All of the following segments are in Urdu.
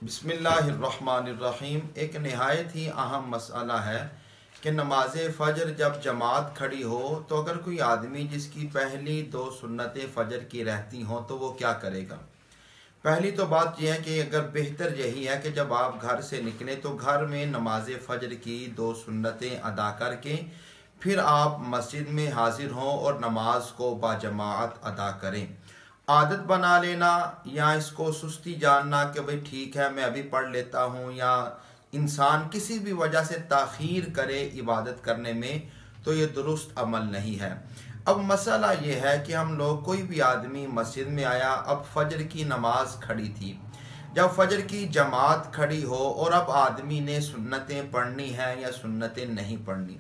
بسم اللہ الرحمن الرحیم۔ ایک نہایت ہی اہم مسئلہ ہے کہ نماز فجر جب جماعت کھڑی ہو تو اگر کوئی آدمی جس کی پہلی دو سنت فجر کی رہتی ہوں تو وہ کیا کرے گا۔ پہلی تو بات یہ ہے کہ اگر بہتر یہی ہے کہ جب آپ گھر سے نکلیں تو گھر میں نماز فجر کی دو سنتیں ادا کر کے پھر آپ مسجد میں حاضر ہوں اور نماز کو باجماعت ادا کریں۔ عادت بنا لینا یا اس کو سستی جاننا کہ بھئی ٹھیک ہے میں ابھی پڑھ لیتا ہوں، یا انسان کسی بھی وجہ سے تاخیر کرے عبادت کرنے میں، تو یہ درست عمل نہیں ہے۔ اب مسئلہ یہ ہے کہ ہم لوگ، کوئی بھی آدمی مسجد میں آیا، اب فجر کی نماز کھڑی تھی، جب فجر کی جماعت کھڑی ہو اور اب آدمی نے سنتیں پڑھنی ہیں یا سنتیں نہیں پڑھنی۔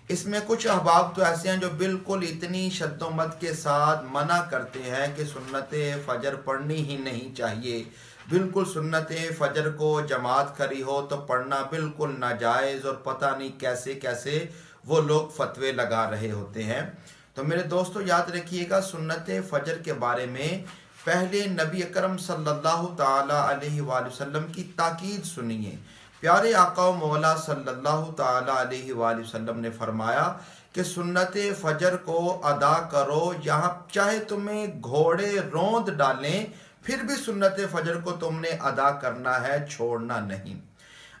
اس میں کچھ احباب تو ایسے ہیں جو بالکل اتنی شد و مد کے ساتھ منع کرتے ہیں کہ سنت فجر پڑھنی ہی نہیں چاہیے، بالکل سنت فجر کو جماعت کھڑی ہو تو پڑھنا بالکل ناجائز، اور پتہ نہیں کیسے کیسے وہ لوگ فتوے لگا رہے ہوتے ہیں۔ تو میرے دوستو یاد رکھیے گا، سنت فجر کے بارے میں پہلے نبی اکرم صلی اللہ تعالی علیہ وآلہ وسلم کی تاکید سنیے۔ پیارے آقا و مولا صلی اللہ تعالی علیہ وآلہ وسلم نے فرمایا کہ سنت فجر کو ادا کرو، یہاں چاہے تمہیں گھوڑے روند ڈالیں پھر بھی سنت فجر کو تم نے ادا کرنا ہے، چھوڑنا نہیں۔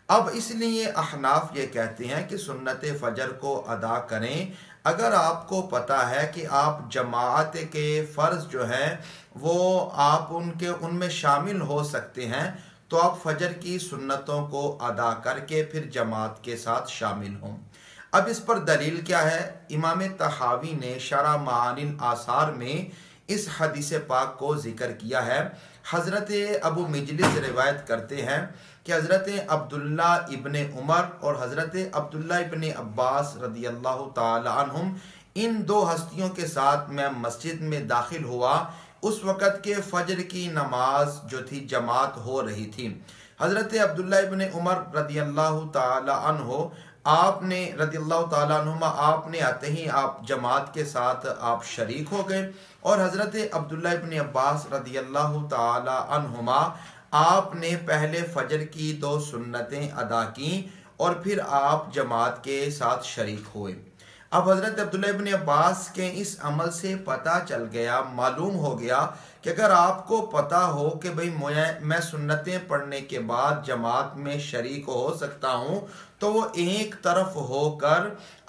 اب اس لیے احناف یہ کہتے ہیں کہ سنت فجر کو ادا کریں۔ اگر آپ کو پتہ ہے کہ آپ جماعت کے فرض جو ہیں وہ آپ ان میں شامل ہو سکتے ہیں، تو آپ فجر کی سنتوں کو ادا کر کے پھر جماعت کے ساتھ شامل ہوں۔ اب اس پر دلیل کیا ہے؟ امام طحاوی نے شرح معانی الآثار میں اس حدیث پاک کو ذکر کیا ہے۔ حضرت ابو مجلس روایت کرتے ہیں کہ حضرت عبداللہ ابن عمر اور حضرت عبداللہ ابن عباس رضی اللہ تعالی عنہم، ان دو ہستیوں کے ساتھ میں مسجد میں داخل ہوا اس وقت کے فجر کی نماز جو تھی جماعت ہو رہی تھی۔ حضرت عبداللہ ابن عمر رضی اللہ تعالی عنہ آپ نے آپ نے آتے ہی آپ جماعت کے ساتھ آپ شریک ہو گئے، اور حضرت عبداللہ ابن عباس رضی اللہ تعالی عنہما آپ نے پہلے فجر کی دو سنتیں ادا کی اور پھر آپ جماعت کے ساتھ شریک ہوئے۔ اب حضرت عبداللہ ابن عباس کے اس عمل سے پتہ چل گیا، معلوم ہو گیا کہ اگر آپ کو پتہ ہو کہ بھئی میں سنتیں پڑھنے کے بعد جماعت میں شریک ہو سکتا ہوں، تو وہ ایک طرف ہو کر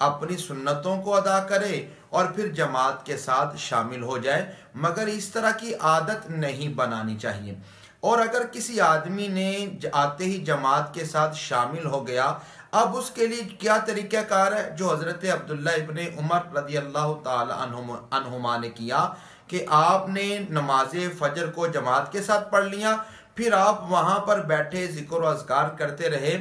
اپنی سنتوں کو ادا کرے اور پھر جماعت کے ساتھ شامل ہو جائے، مگر اس طرح کی عادت نہیں بنانی چاہیے۔ اور اگر کسی آدمی نے آتے ہی جماعت کے ساتھ شامل ہو گیا، اب اس کے لیے کیا طریقہ کار ہے جو حضرت عبداللہ ابن عمر رضی اللہ تعالی عنہما نے کیا کہ آپ نے نماز فجر کو جماعت کے ساتھ پڑھ لیا، پھر آپ وہاں پر بیٹھے ذکر و اذکار کرتے رہے،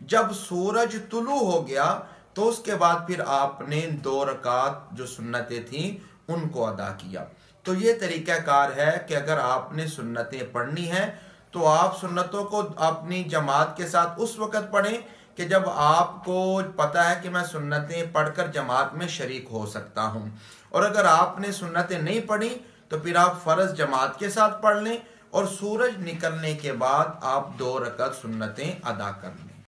جب سورج طلوع ہو گیا تو اس کے بعد پھر آپ نے 2 رکعت جو سنتیں تھیں ان کو ادا کیا۔ تو یہ طریقہ کار ہے کہ اگر آپ نے سنتیں پڑھنی ہیں تو آپ سنتوں کو اپنی جماعت کے ساتھ اس وقت پڑھیں کہ جب آپ کو پتہ ہے کہ میں سنتیں پڑھ کر جماعت میں شریک ہو سکتا ہوں، اور اگر آپ نے سنتیں نہیں پڑھی تو پھر آپ فرض جماعت کے ساتھ پڑھ لیں، اور سورج نکلنے کے بعد آپ 2 رکعت سنتیں ادا کر لیں۔